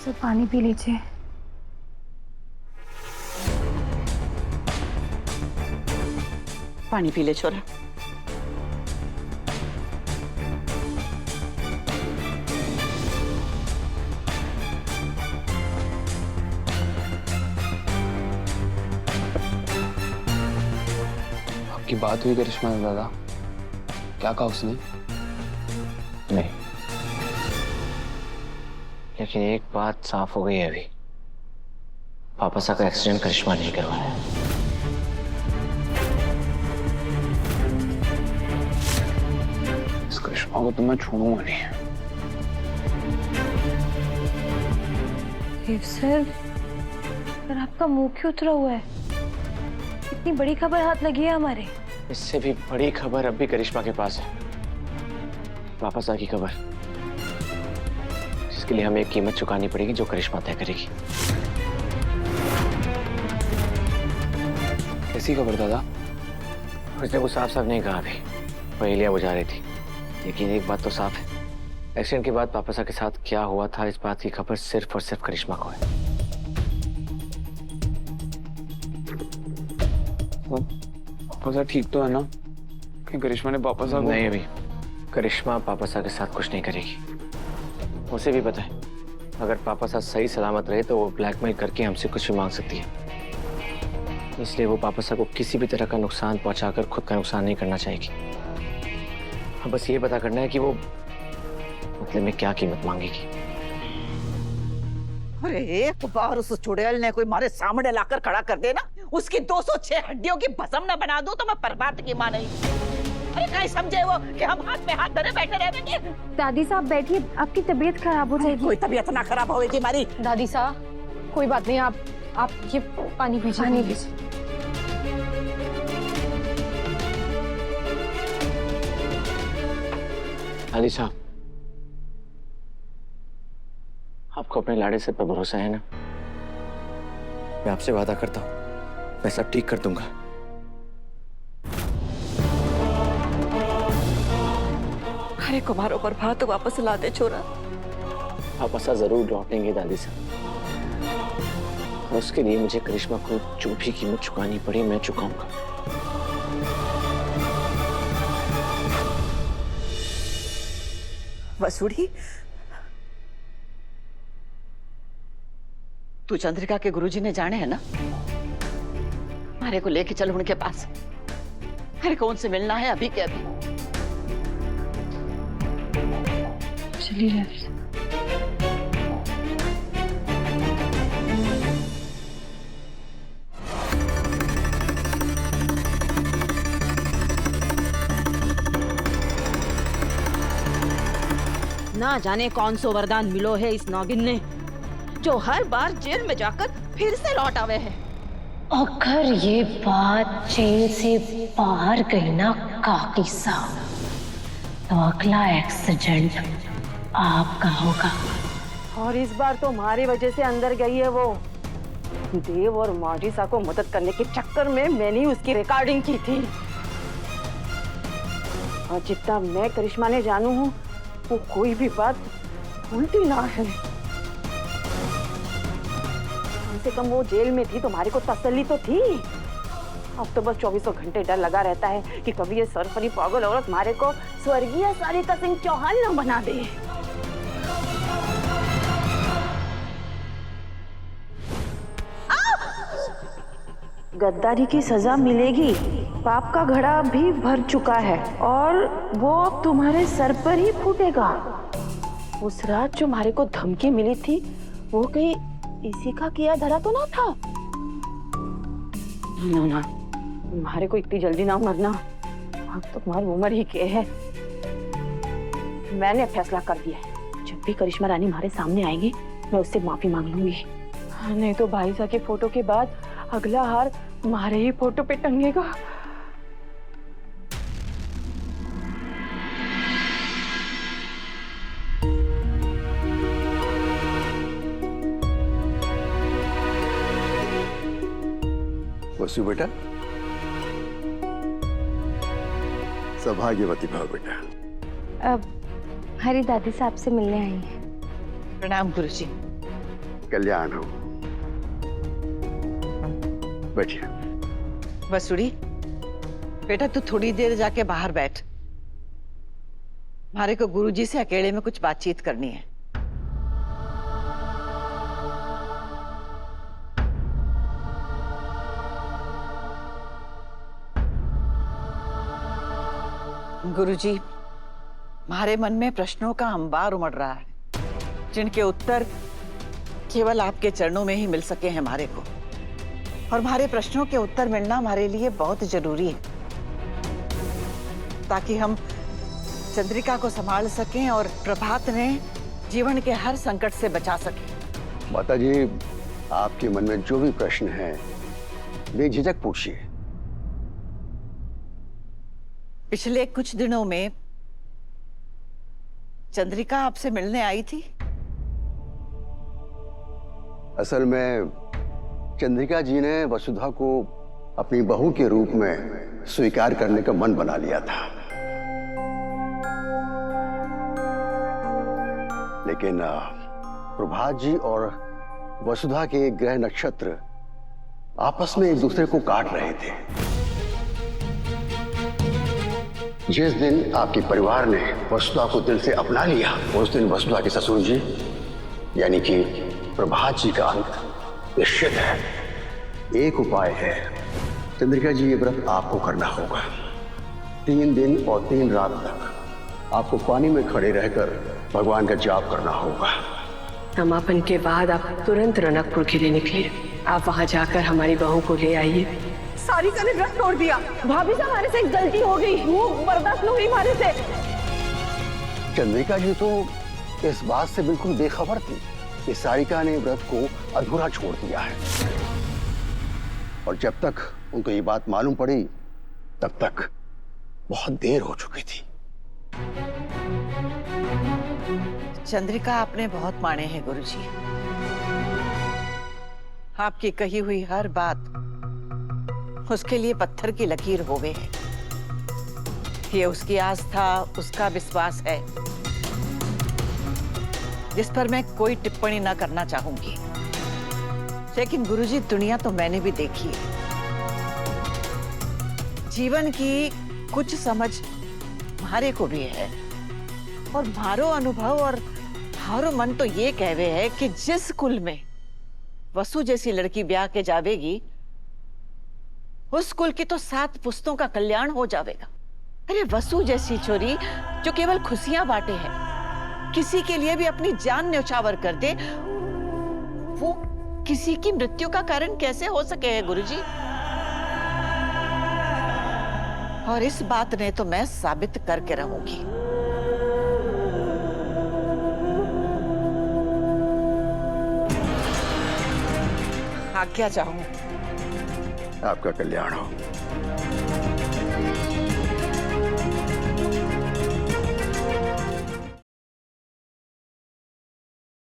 Sir पानी P लीजिए। पानी पी ले छोरा। आपकी बात हुई करिश्मा से दादा? क्या कहा उसने? नहीं, लेकिन एक बात साफ हो गई है अभी, पापा सा का एक्सीडेंट करिश्मा नहीं करवाया है। इस करिश्मा को तो मैं छोड़ूंगा नहीं। देव सर आपका मुंह क्यों उतरा हुआ है? इतनी बड़ी खबर हाथ लगी है हमारे। इससे भी बड़ी खबर अब भी करिश्मा के पास है, पापा सा की खबर, जिसके लिए हमें एक कीमत चुकानी पड़ेगी जो करिश्मा तय करेगी। कैसी खबर दादा? उसने कुछ साफ साफ नहीं कहा अभी, पहेलियां बुझा रही थी। लेकिन एक बात तो साफ है, एक्सीडेंट के बाद पापा सा के साथ क्या हुआ था इस बात की खबर सिर्फ और सिर्फ करिश्मा को है। पापा सा ठीक तो है ना? कि करिश्मा ने पापा सा को... नहीं, अभी करिश्मा पापा सा के साथ कुछ नहीं करेगी। उसे भी पता है अगर पापा सा सही सलामत रहे तो वो ब्लैकमेल करके हमसे कुछ भी मांग सकती है, इसलिए वो पापा सा को किसी भी तरह का नुकसान पहुंचाकर खुद का नुकसान नहीं करना चाहेगी। अब बस ये पता करना है कि वो मतलब में क्या कीमत मांगेगी। अरे एक बार उस चुड़ैल ने कोई मारे सामने लाकर खड़ा कर दे ना, उसकी 206 हड्डियों की भस्म न बना दूं तो मैं परबात की मां नहीं। अरे कहीं समझे वो कि हम हाथ में हाथ धरे बैठे रहेंगे? दादी साहब बैठिए, आपकी तबीयत खराब हो जाएगी। कोई तबीयत ना खराब होगी हमारी। दादी साहब कोई बात नहीं, आप ये पानी पीजिए। पानी पीजिए। दादी साहब, आपको अपने लाड़े से पर भरोसा है ना? मैं आपसे वादा करता हूँ मैं सब ठीक कर दूंगा। अरे कुमारों पर भात तो वापस ला दे छोरा। पापा सा जरूर लौटेंगे दादी साहब, और उसके लिए मुझे करिश्मा को जो भी कीमत चुकानी पड़े मैं चुकाऊंगा। वसूड़ी, तू चंद्रिका के गुरुजी ने जाने है ना? हमारे को लेके चल उनके पास। अरे कौन से मिलना है अभी के अभी। चलिए। ना जाने कौन सो वरदान मिलो है इस नागिन ने, जो हर बार जेल में जाकर फिर से लौट आवे है। अगर ये बात जेल से बाहर गई ना काकी साहब, तो अगला एक्सीडेंट आपका होगा। और इस बार तो हमारी वजह से अंदर गई है वो। देव और माजिसा को मदद करने के चक्कर में मैंने ही उसकी रिकॉर्डिंग की थी। और जितना मैं करिश्मा ने जानू हूँ, वो कोई भी बात भूलती ना है। कम से कम वो जेल में थी, तुम्हारे को तसल्ली तो थी। अब तो बस 24 घंटे डर लगा रहता है कि कभी ये सरफरी पागल औरत हमारे को स्वर्गीय सरिता सिंह चौहान न बना दे। गद्दारी की सजा मिलेगी। पाप का घड़ा भी भर चुका है और वो अब तुम्हारे सर पर ही फूटेगा। उस रात जो हमारे को धमकी मिली थी, वो कहीं इसी का किया धरा तो ना था? ना ना, तुम्हारे को इतनी जल्दी ना मरना। अब तो तुम्हारी उम्र ही क्या है। मैंने फैसला कर दिया है, जब भी करिश्मा रानी हमारे सामने आएंगी, मैं उससे माफी मांग लूंगी। नहीं तो भाई साहब के फोटो के बाद अगला हार तुम्हारे ही फोटो पे टंगेगा। वसु बेटा, सौभाग्यवती भाव बेटा। अब हरी दादी साहब से मिलने आई है। प्रणाम गुरुजी। कल्याण हो। बैठिए। वसुड़ी, बेटा तू थोड़ी देर जाके बाहर बैठ। हमारे को गुरुजी से अकेले में कुछ बातचीत करनी है। गुरुजी, हमारे मन में प्रश्नों का अंबार उमड़ रहा है, जिनके उत्तर केवल आपके चरणों में ही मिल सके हैं हमारे को। और हमारे प्रश्नों के उत्तर मिलना हमारे लिए बहुत जरूरी है, ताकि हम चंद्रिका को संभाल सकें और प्रभात ने जीवन के हर संकट से बचा सकें। माता जी, आपके मन में जो भी प्रश्न है बेझिझक पूछिए। पिछले कुछ दिनों में चंद्रिका आपसे मिलने आई थी। असल में चंद्रिका जी ने वसुधा को अपनी बहू के रूप में स्वीकार करने का मन बना लिया था, लेकिन प्रभात जी और वसुधा के ग्रह नक्षत्र आपस में एक दूसरे को काट रहे थे। जिस दिन आपके परिवार ने वसुधा को दिल से अपना लिया, उस दिन वसुधा के ससुर जी यानी कि प्रभात जी का अंत निश्चित है। एक उपाय है, चंद्रिका जी, ये व्रत आपको करना होगा। 3 दिन और 3 रात तक आपको पानी में खड़े रहकर भगवान का जाप करना होगा। समापन के बाद आप तुरंत रनकपुर के लिए निकले। आप वहां जाकर हमारी बहू को ले आइए। सारिका ने व्रत तोड़ दिया। भाभी से हमारे से एक गलती हो गई, वो बर्दाश्त नहीं हुई हमारे से। चंद्रिका जी तो इस बात से बिल्कुल बेखबर थी कि सारिका ने व्रत को अधूरा छोड़ दिया है, और जब तक उनको ये बात मालूम पड़ी तब तक बहुत देर हो चुकी थी। चंद्रिका आपने बहुत माने हैं गुरुजी। आपकी कही हुई हर बात उसके लिए पत्थर की लकीर हो गए है। ये उसकी आस्था, उसका विश्वास है, जिस पर मैं कोई टिप्पणी ना करना चाहूंगी। लेकिन गुरुजी, दुनिया तो मैंने भी देखी है। जीवन की कुछ समझ हमारे को भी है, और मारो अनुभव और हारो मन तो ये कहवे है कि जिस कुल में वसु जैसी लड़की ब्याह के जावेगी, उस कुल की तो 7 पुश्तों का कल्याण हो जाएगा। अरे वसु जैसी छोरी जो केवल खुशियां बांटे है, किसी के लिए भी अपनी जान न्यौछावर कर दे, वो किसी की मृत्यु का कारण कैसे हो सके है गुरुजी? और इस बात ने तो मैं साबित करके रहूंगी। आज्ञा चाहूं। आपका कल्याण हो।